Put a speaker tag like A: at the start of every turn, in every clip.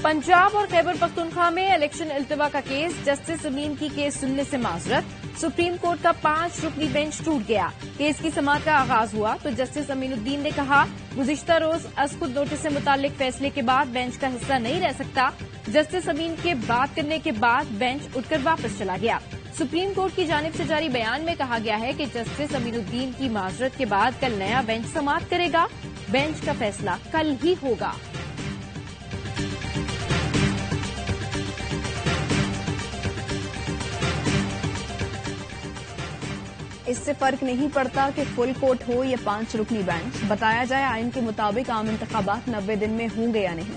A: पंजाब और खैबर पख्तूनख्वा में इलेक्शन इल्तिवा का केस, जस्टिस अमीन की केस सुनने से माजरत। सुप्रीम कोर्ट का 5 रुकनी बेंच टूट गया। केस की समाअत का आगाज हुआ तो जस्टिस अमीनुद्दीन ने कहा, गुज़िश्ता रोज अस्कुद नोटिस से मुतालिक फैसले के बाद बेंच का हिस्सा नहीं रह सकता। जस्टिस अमीन के बात करने के बाद बेंच उठकर वापस चला गया। सुप्रीम कोर्ट की जानिब से जारी बयान में कहा गया है कि जस्टिस अमीनुद्दीन की माजरत के बाद कल नया बेंच समाअत करेगा। बेंच का फैसला कल ही होगा।
B: इससे फर्क नहीं पड़ता कि फुल कोर्ट हो या 5 रुकनी बेंच। बताया जाए आइन के मुताबिक आम इंतखाबात 90 दिन में होंगे या नहीं।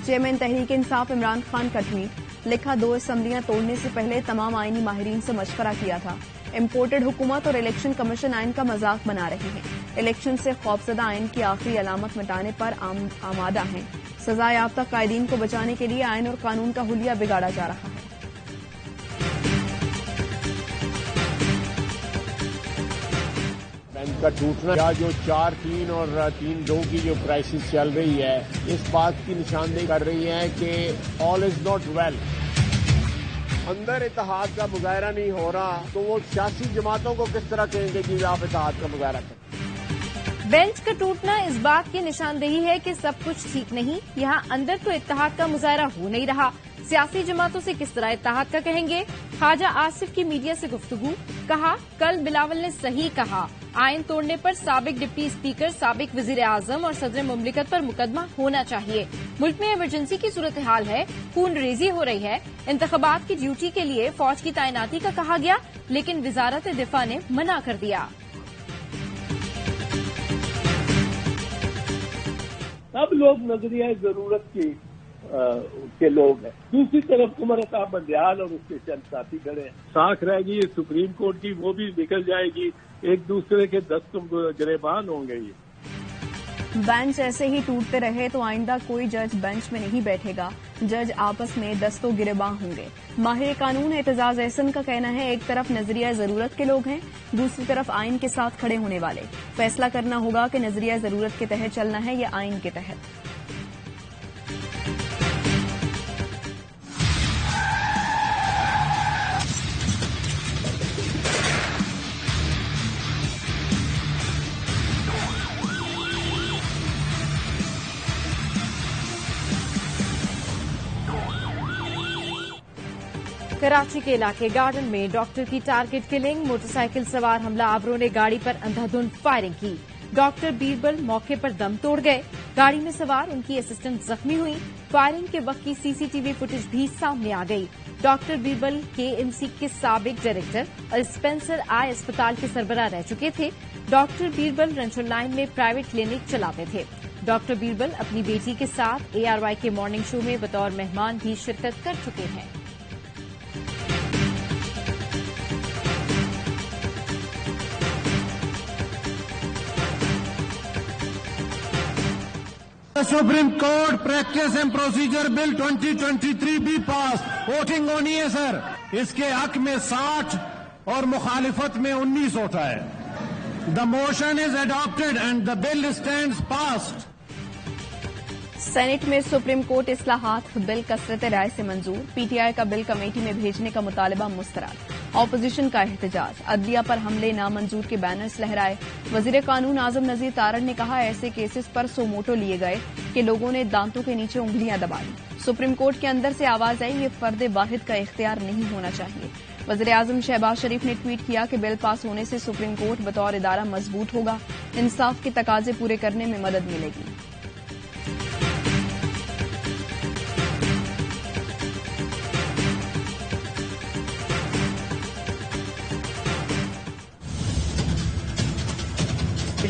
B: चेयरमैन तहरीक इंसाफ इमरान खान का ट्वीट, लिखा 2 असम्बलियां तोड़ने से पहले तमाम आईनी माहिरीन से मशवरा किया था। इम्पोर्टेड हुकूमत और इलेक्शन कमीशन आइन का मजाक बना रही है। इलेक्शन से खौफजदा आइन की आखिरी अलामत मिटाने पर आमादा हैं। सजा याफ्ता कायदीन को बचाने के लिए आइन और कानून का हुलिया बिगाड़ा जा रहा है।
C: बैंक का टूटना या जो 4-3 और 3-2 की जो क्राइसिस चल रही है, इस बात की निशानदेही कर रही है कि ऑल इज नॉट वेल। अंदर इत्तेहाद का मुजाहरा नहीं हो रहा तो वो सियासी जमातों को किस तरह कहेंगे कि आप इत्तेहाद का मुजाहरा करें।
A: बेंच का टूटना इस बात की निशानदेही है कि सब कुछ ठीक नहीं। यहाँ अंदर तो इत्तेहाद का मुजाहरा हो नहीं रहा, सियासी जमातों से किस तरह इत्तेहाद का कहेंगे। ख्वाजा आसिफ की मीडिया से गुफ्तगू, कहा कल बिलावल ने सही कहा, आइन तोड़ने पर साबिक डिप्टी स्पीकर, साबिक वजीर आजम और सदर मुमलिकत पर मुकदमा होना चाहिए। मुल्क में इमरजेंसी की सूरत हाल है, खून रेजी हो रही है। इंतखाबात की ड्यूटी के लिए फौज की तैनाती का कहा गया, लेकिन वजारत दिफा ने मना कर दिया।
D: सब लोग नजरिया जरूरत के लोग हैं। दूसरी तरफ उमर साहब बंदयाल और उसके चंद साथी खड़े हैं। साख रहेगी ये सुप्रीम कोर्ट की, वो भी निकल जाएगी। एक दूसरे के दस्त गिरेबान होंगे। ये
B: बेंच ऐसे ही टूटते रहे तो आइंदा कोई जज बेंच में नहीं बैठेगा। जज आपस में दस्तों गिरेबान होंगे। माहिर कानून एतजाज एहसन का कहना है, एक तरफ नजरिया जरूरत के लोग हैं, दूसरी तरफ आइन के साथ खड़े होने वाले। फैसला करना होगा कि नजरिया जरूरत के तहत चलना है या आइन के तहत।
A: कराची के इलाके गार्डन में डॉक्टर की टारगेट किलिंग, मोटरसाइकिल सवार हमला आवरों ने गाड़ी पर अंधाधुंध फायरिंग की। डॉक्टर बीरबल मौके पर दम तोड़ गए। गाड़ी में सवार उनकी असिस्टेंट जख्मी हुई। फायरिंग के वक्त की सीसीटीवी फुटेज भी सामने आ गई। डॉक्टर बीरबल केएमसी के साबिक डायरेक्टर और स्पेंसर आई अस्पताल के सरबराह रह चुके थे। डॉक्टर बीरबल रंचुर लाइन में प्राइवेट क्लिनिक चलाते थे। डॉक्टर बीरबल अपनी बेटी के साथ ARY के मॉर्निंग शो में बतौर मेहमान भी शिरकत कर चुके हैं।
E: Supreme court practice and procedure bill 2023 बी पास। वोटिंग होनी है सर। इसके हक में 60 और मुखालिफत में 19 वोट है। The motion is adopted and the bill stands passed.
B: Senate में सुप्रीम कोर्ट इस्लाहात बिल कसरत राय से मंजूर। PTI का बिल कमेटी में भेजने का मुतालबा मुस्तरद। ऑपोजिशन का एहतजाज, अदलिया पर हमले नामंजूर के बैनर्स लहराए। वजीर कानून आजम नजीर तारड़ ने कहा, ऐसे केसेस पर सोमोटो लिए गए कि लोगों ने दांतों के नीचे उंगलियां दबा ली। सुप्रीम कोर्ट के अंदर से आवाज आई, ये फर्द वाहिद का इख्तियार नहीं होना चाहिए। वजीर आजम शहबाज शरीफ ने ट्वीट किया कि बिल पास होने से सुप्रीम कोर्ट बतौर इदारा मजबूत होगा, इंसाफ के तकाजे पूरे करने में मदद मिलेगी।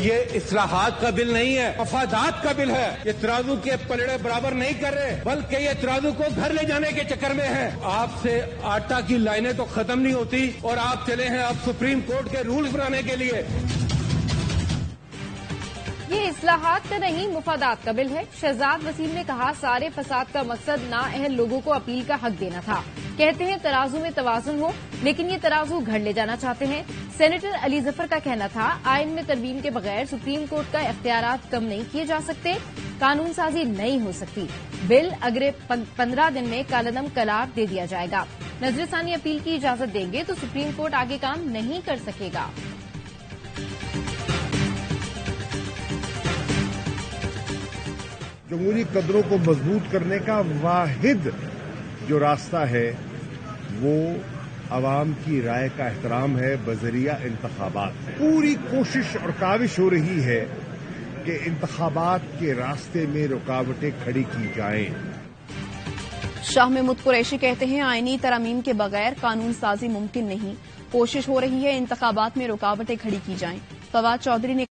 F: ये इस्लाहात का बिल नहीं है, मफादात का बिल है। ये तराजू के पलड़े बराबर नहीं कर रहे, बल्कि ये तराजू को घर ले जाने के चक्कर में है। आपसे आटा की लाइनें तो खत्म नहीं होती और आप चले हैं अब सुप्रीम कोर्ट के रूल्स बनाने के लिए।
A: ये इस्लाहात का नहीं, मुफादात का बिल है। शहजाद वसीम ने कहा, सारे फसाद का मकसद नाअहल लोगों को अपील का हक देना था। कहते हैं तराजू में तवाजुन हो, लेकिन ये तराजू घर ले जाना चाहते हैं। सेनेटर अली जफर का कहना था, आइन में तरमीम के बगैर सुप्रीम कोर्ट का इख्तियारात कम नहीं किए जा सकते। कानून साजी नहीं हो सकती। बिल अगले 15 दिन में कालअदम करार दे दिया जाएगा। नजरसानी अपील की इजाजत देंगे तो सुप्रीम कोर्ट आगे काम नहीं कर सकेगा।
G: जमहूरी कदरों को मजबूत करने का वाहिद जो रास्ता है वो अवाम की राय का एहतराम है बजरिया इंतखाबात। पूरी कोशिश और काविश हो रही है कि इंतखाबात के रास्ते में रुकावटें खड़ी की जाएं।
B: शाह महमूद कुरैशी कहते हैं आईनी तरमीम के बगैर कानून साजी मुमकिन नहीं। कोशिश हो रही है इंतखाबात में रुकावटें खड़ी की जाएं। फवाद चौधरी ने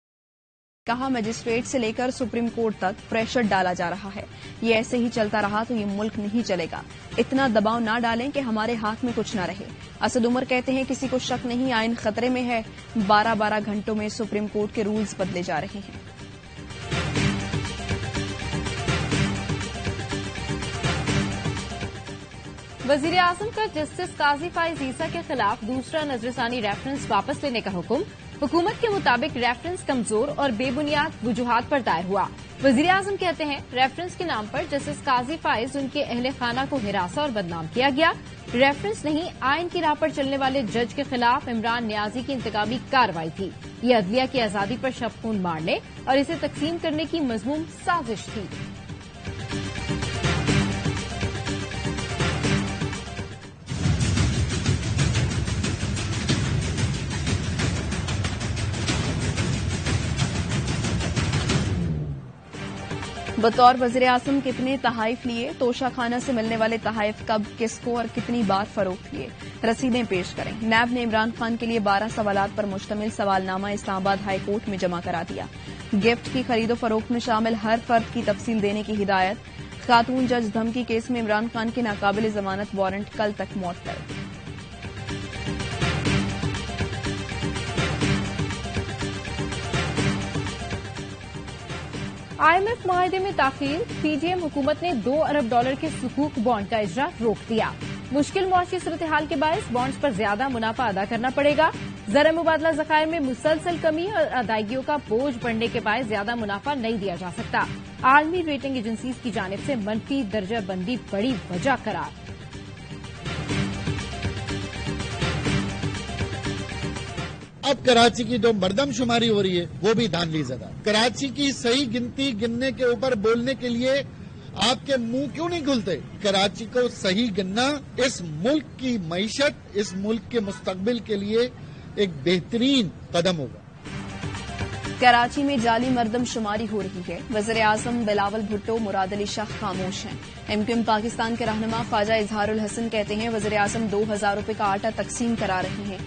B: कहा मजिस्ट्रेट से लेकर सुप्रीम कोर्ट तक प्रेशर डाला जा रहा है। ये ऐसे ही चलता रहा तो ये मुल्क नहीं चलेगा। इतना दबाव ना डालें कि हमारे हाथ में कुछ ना रहे। असद उमर कहते हैं किसी को शक नहीं आइन खतरे में है। 12-12 घंटों में सुप्रीम कोर्ट के रूल्स बदले जा रहे हैं।
A: वजीर आजम का जस्टिस काजी फाइज ईसा के खिलाफ दूसरा नजरसानी रेफरेंस वापस लेने का हुक्म। हुकूमत के मुताबिक रेफरेंस कमजोर और बेबुनियाद वजूहात पर दायर हुआ। वजीर आजम कहते हैं रेफरेंस के नाम पर जस्टिस काजी फाइज उनके अहले खाना को हिरासा और बदनाम किया गया। रेफरेंस नहीं आइन की राह पर चलने वाले जज के खिलाफ इमरान नियाजी की इंतकामी कार्रवाई थी। ये अदलिया की आजादी पर शब खून मारने और इसे तकसीम करने की मजमूम साजिश थी।
B: बतौर वजीर आजम कितने तहाइफ लिए, तोशा खाना से मिलने वाले तहाइफ कब, किसको और कितनी बार फरोख्त किए, रसीदें पेश करें। नैब ने इमरान खान के लिए 12 सवालात पर मुश्तमिल सवालनामा इस्लामाबाद हाई कोर्ट में जमा करा दिया। गिफ्ट की खरीदो फरोख्त में शामिल हर फर्द की तफसील देने की हिदायत। खातून जज धमकी केस में इमरान खान के नाकाबिल जमानत वारंट कल तक मौतल।
A: IMF माहिदे में ताखीर। पीडीएम हुकूमत ने $2 अरब के सुकूक बॉन्ड का इजरा रोक दिया। मुश्किल मुआशी सूरत हाल के बायस बॉन्ड्स पर ज्यादा मुनाफा अदा करना पड़ेगा। ज़र मुबादला ज़खायर में मुसलसल कमी और अदायगियों का बोझ बढ़ने के बायस ज्यादा मुनाफा नहीं दिया जा सकता। आलमी रेटिंग एजेंसीज की जानिब से मनफी दर्जा बंदी बड़ी वजह करार।
H: अब कराची की जो मरदमशुमारी हो रही है वो भी धांधली ज़दा। कराची की सही गिनती गिनने के ऊपर बोलने के लिए आपके मुंह क्यों नहीं खुलते? कराची को सही गिनना इस मुल्क की मईशत, इस मुल्क के मुस्तकबिल के लिए एक बेहतरीन कदम होगा।
B: कराची में जाली मरदमशुमारी हो रही है। वज़ीर आज़म बिलावल भुट्टो, मुराद अली शाह खामोश हैं। MQM पाकिस्तान के रहनुमा ख्वाजा इजहारुल हसन कहते हैं वज़ीर आज़म 2000 रुपए का आटा तकसीम करा रहे हैं।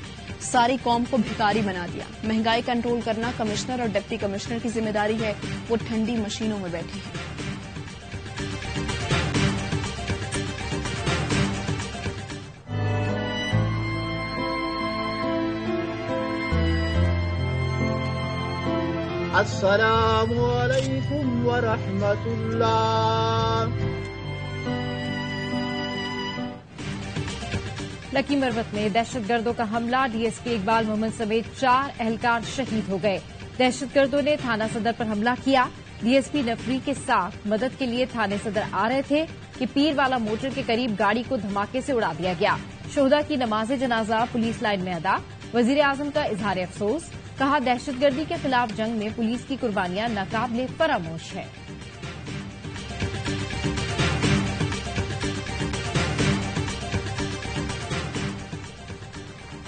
B: सारी कौम को भिखारी बना दिया। महंगाई कंट्रोल करना कमिश्नर और डिप्टी कमिश्नर की जिम्मेदारी है। वो ठंडी मशीनों में बैठे हैं।
I: अस्सलामु अलैकुम व रहमतुल्लाह।
A: लकी मरवत में दहशतगर्दों का हमला। डीएसपी इकबाल मोहम्मद समेत 4 एहलकार शहीद हो गए। दहशतगर्दों ने थाना सदर पर हमला किया। डीएसपी नफरी के साथ मदद के लिए थाने सदर आ रहे थे कि पीरवाला मोटर के करीब गाड़ी को धमाके से उड़ा दिया गया। शोहदा की नमाज जनाजा पुलिस लाइन में अदा। वजीर आजम का इजहार अफसोस। कहा दहशतगर्दी के खिलाफ जंग में पुलिस की कुर्बानियां नाकाबिले फरामोश है।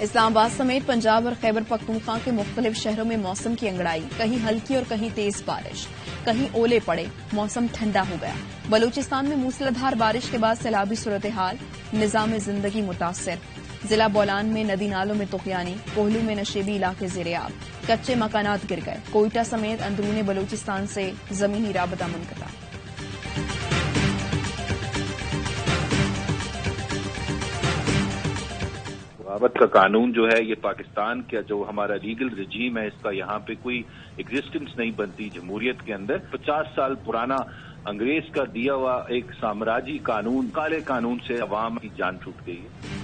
B: इस्लामाबाद समेत पंजाब और खैबर पख्तूनख्वा के मुख्तलिफ शहरों में मौसम की अंगड़ाई। कहीं हल्की और कहीं तेज बारिश, कहीं ओले पड़े। मौसम ठंडा हो गया। बलूचिस्तान में मूसलाधार बारिश के बाद सैलाबी सूरत हाल। निजाम जिंदगी मुतासर। जिला बोलान में नदी नालों में तुगयानी। कोहलू में नशेबी इलाके ज़ेरे-आब। कच्चे मकानात गिर गए। कोयटा समेत अंदरूनी बलूचिस्तान से जमीनी राबता मुनक़ता।
J: बगावत का कानून जो है ये पाकिस्तान का जो हमारा लीगल रजीम है इसका यहाँ पे कोई एग्जिस्टेंस नहीं बनती जमहूरियत के अंदर। 50 साल पुराना अंग्रेज का दिया हुआ एक साम्राज्य कानून, काले कानून से अवाम की जान छूट गई है।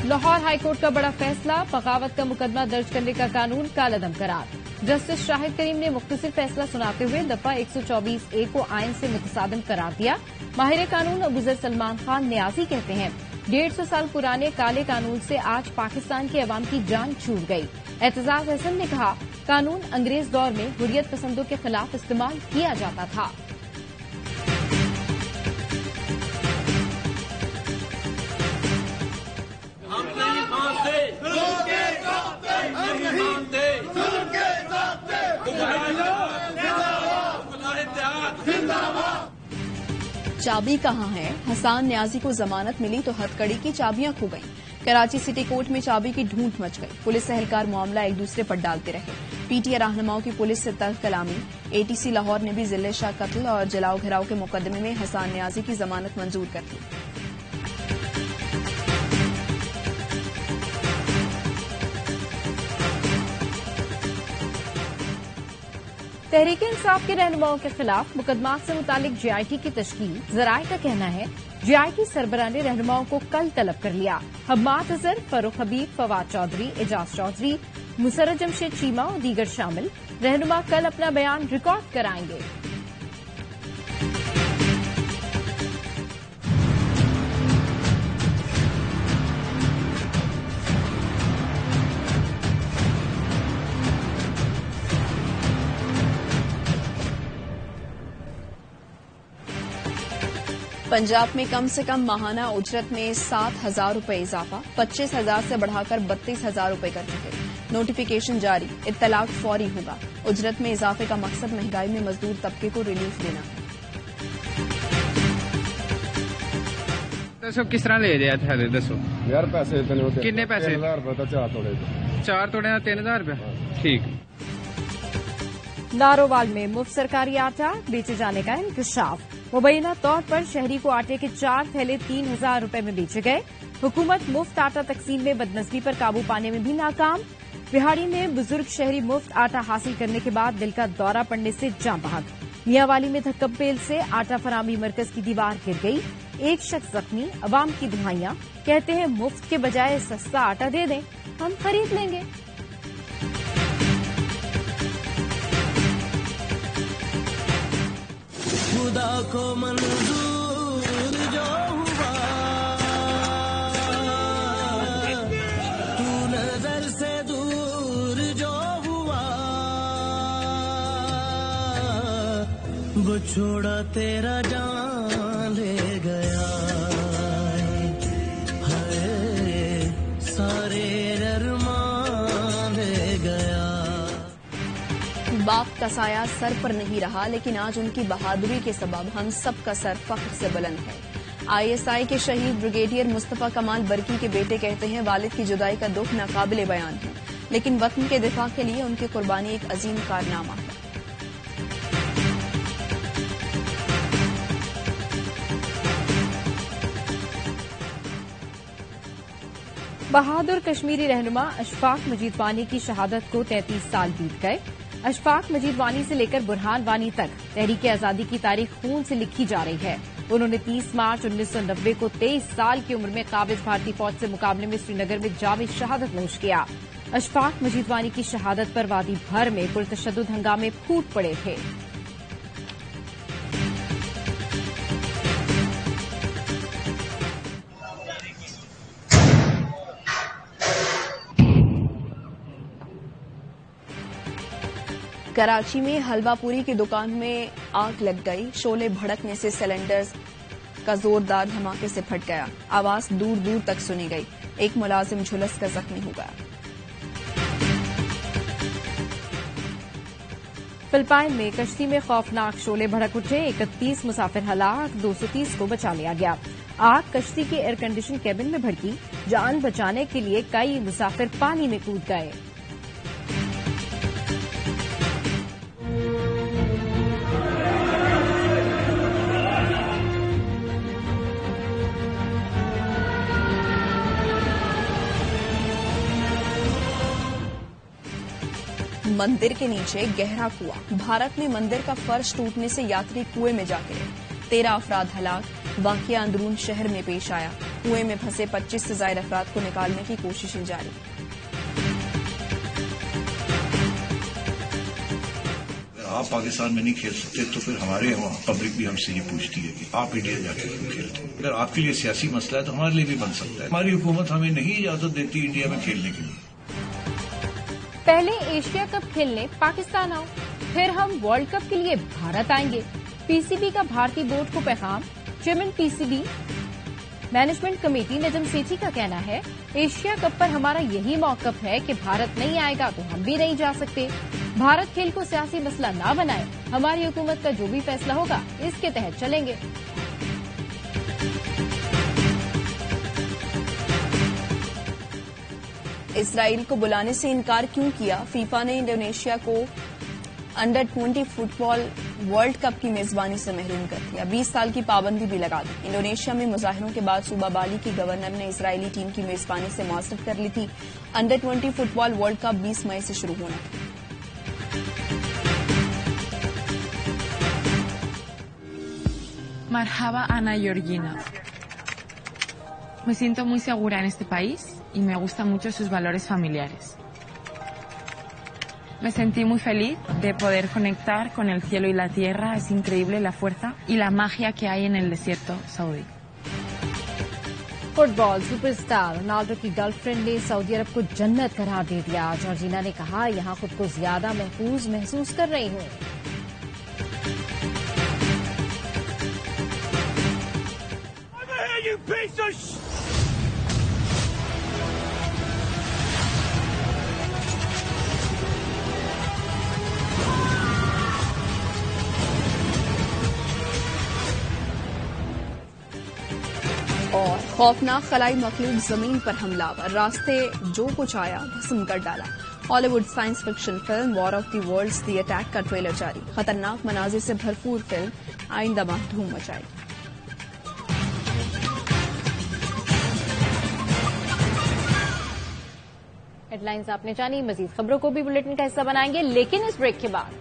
A: लाहौर हाईकोर्ट का बड़ा फैसला। बगावत का मुकदमा दर्ज करने का कानून कालअदम करार। जस्टिस शाहिद करीम ने मुख्तसर फैसला सुनाते हुए दफा 124A को आइन से मुतसादिम करार दिया। माहिर कानून अबूजर सलमान खान न्याजी कहते हैं 150 साल पुराने काले कानून से आज पाकिस्तान के अवाम की जान छूट गई। एतजाज हसन ने कहा कानून अंग्रेज दौर में हुर्रियत पसंदों के खिलाफ इस्तेमाल किया जाता था।
B: चाबी कहाँ है? हसन न्याजी को जमानत मिली तो हथकड़ी की चाबियां खो गईं। कराची सिटी कोर्ट में चाबी की ढूंढ मच गई। पुलिस एहलकार मामला एक दूसरे पर डालते रहे। पीटीआई रहनुमाओं की पुलिस से तल्ख कलामी। एटीसी लाहौर ने भी जिले शाह कत्ल और जलाओ घिराव के मुकदमे में हसन न्याजी की जमानत मंजूर कर दी।
A: तहरीक इंसाफ के रहनुमाओं के खिलाफ मुकदमात से मुतालिक जीआईटी की तश्कील। जराये का कहना है जीआईटी सरबराह ने रहनुमाओं को कल तलब कर लिया। हम्माद अजहर, फरूख हबीब, फवाद चौधरी, एजाज चौधरी, मुसर्रत जमशेद चीमा और दीगर शामिल। रहनुमा कल अपना बयान रिकॉर्ड कराएंगे।
B: पंजाब में कम से कम माहाना उजरत में 7,000 रुपए इजाफा, 25,000 से बढ़ाकर 32,000 रुपए कर चुके। नोटिफिकेशन जारी, इत्तलाक फौरी होगा। उजरत में इजाफे का मकसद महंगाई में मजदूर तबके को रिलीफ देना है।
K: दसो किस तरह ले जाए थे? दसो
G: यार पैसे
K: किन्ने पैसे?
G: 3,000 रुपए 4 तोड़े
K: 4 तोड़े 3,000 रुपए। ठीक।
A: नारोवाल में मुफ्त सरकारी आटा बेचे जाने का इंकशाफ। मुबैना तौर पर शहरी को आटे के 4 थैले 3,000 रुपए में बेचे गए। हुकूमत मुफ्त आटा तकसीम में बदनस्बी पर काबू पाने में भी नाकाम। बिहाड़ी में बुजुर्ग शहरी मुफ्त आटा हासिल करने के बाद दिल का दौरा पड़ने से जाँ बहक। मियांवाली में धक्कमपेल से आटा फरामी मरकज की दीवार गिर गई। एक शख्स जख्मी। अवाम की दुहाइयां, कहते हैं मुफ्त के बजाय सस्ता आटा दे दें, हम खरीद लेंगे।
L: खुदा को मंजूर जो हुआ तू नजर से दूर जो हुआ वो छोड़ा तेरा जान ले गया है सारे अरमान ले गया।
B: बाप का साया सर पर नहीं रहा, लेकिन आज उनकी बहादुरी के सबब हम सब का सर फख्र से बुलंद है। आईएसआई के शहीद ब्रिगेडियर मुस्तफा कमाल बरकी के बेटे कहते हैं वालिद की जुदाई का दुख नाकाबिले बयान है, लेकिन वतन के दिफा के लिए उनकी कुर्बानी एक अजीम कारनामा है।
A: बहादुर कश्मीरी रहनुमा अशफाक मजीद वानी की शहादत को 33 साल बीत गए। अशफाक मजीद वानी से लेकर बुरहान वानी तक तहरीक आजादी की तारीख खून से लिखी जा रही है। उन्होंने 30 मार्च 1990 को 23 साल की उम्र में काबिज भारतीय फौज से मुकाबले में श्रीनगर में जावी शहादत नोश किया। अशफाक मजीद वानी की शहादत पर वादी भर में पुरतशद्दुद हंगामे फूट पड़े थे।
B: कराची में हलवापुरी की दुकान में आग लग गई। शोले भड़कने से सिलेंडर्स का जोरदार धमाके से फट गया। आवाज दूर दूर तक सुनी गई। एक मुलाजिम झुलस कर जख्मी हो गया।
A: फिलिपाइन में कश्ती में खौफनाक शोले भड़क उठे। 31 मुसाफिर हलाक, 230 को बचा लिया गया। आग कश्ती के एयर कंडीशन केबिन में भड़की। जान बचाने के लिए कई मुसाफिर पानी में कूद गए।
B: मंदिर के नीचे गहरा कुआं। भारत में मंदिर का फर्श टूटने से यात्री कुएं में जा गिरे। 13 अफराद हलाक। वाकया अंदरून शहर में पेश आया। कुएं में फंसे 25 से ज्यादा अफराद को निकालने की कोशिशें जारी।
M: आप पाकिस्तान में नहीं खेल सकते तो फिर हमारे वहाँ पब्लिक भी हमसे ये पूछती है कि आप इंडिया जाके क्यों खेलते हैं। अगर आपके लिए सियासी मसला है तो हमारे लिए भी बन सकता है। हमारी हुकूमत हमें नहीं इजाजत देती इंडिया में खेलने के लिए।
A: पहले एशिया कप खेलने पाकिस्तान आओ, फिर हम वर्ल्ड कप के लिए भारत आएंगे। पीसीबी का भारतीय बोर्ड को पैगाम। Chairman PCB management committee Najam Sethi का कहना है, एशिया कप पर हमारा यही मौकफ है कि भारत नहीं आएगा तो हम भी नहीं जा सकते। भारत खेल को सियासी मसला ना बनाए, हमारी हुकूमत का जो भी फैसला होगा इसके तहत चलेंगे।
B: इसराइल को बुलाने से इनकार क्यों किया? फीफा ने इंडोनेशिया को अंडर 20 फुटबॉल वर्ल्ड कप की मेजबानी से महरूम कर दिया। 20 साल की पाबंदी भी लगा दी। इंडोनेशिया में मुजाहिरों के बाद सूबा बाली की गवर्नर ने इजरायली टीम की मेजबानी से मुआसरत कर ली थी। अंडर 20 फुटबॉल वर्ल्ड कप 20 मई से शुरू होना था।
N: Marhaba, Ana Georgina. Me siento muy segura en este país y me gustan mucho sus valores familiares. Me sentí muy feliz de poder conectar con el cielo y la tierra. Es increíble la fuerza y la magia que hay en el desierto saudí.
A: Football superstar Ronaldo की girlfriend ने Saudi अरब को जन्नत करार दे दिया। Georgina ने कहा, यहां खुद को ज्यादा महफूज महसूस कर रही हूं।
B: और खौफनाक खलाई मखलूक जमीन पर हमलावर, रास्ते जो कुछ आया भस्म कर डाला। Hollywood science fiction film War of the Worlds the attack का ट्रेलर जारी। खतरनाक मनाजिर से भरपूर फिल्म आइंदा माह धूम मचाएगी।
A: हेडलाइंस आपने जानी, मजीद खबरों को भी बुलेटिन का हिस्सा बनाएंगे, लेकिन इस ब्रेक के बाद